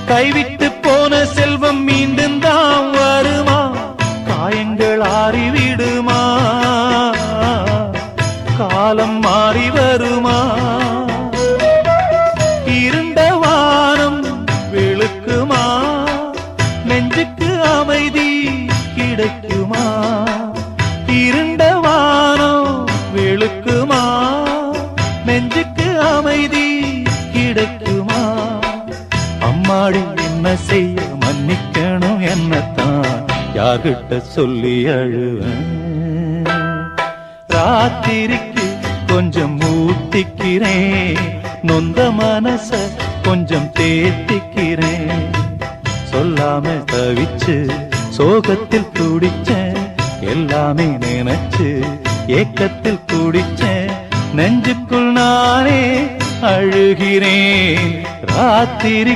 கைவிட்டு போன செல்வம் மீண்டும் தான் வருமா? காயங்கள் ஆறிவிடுமா? காலம் மாறி வருமா? இருண்ட வானம் வெளுக்குமா? நெஞ்சுக்கு அமைதி கிடைக்குமா? இருண்ட வானம் வெளுக்குமா? நெஞ்சுக்கு அமைதி கிடைக்குமா? அம்மாடி என்ன செய்ய மன்னிக்கணும், என்னத்தான் யார்கிட்ட சொல்லி அழுவேன்? ராத்திரிக்கு கொஞ்சம் ஊத்திக்கிறேன், நொந்த மனச கொஞ்சம் தேத்திக்கிறேன். சொல்லாம தவிச்சு சோகத்தில் துடிச்சேன், எல்லாமே நினைச்சு ஏக்கத்தில் துடிச்சேன். நெஞ்சுக்குள் நானே அழுகிறேன். ராத்திரி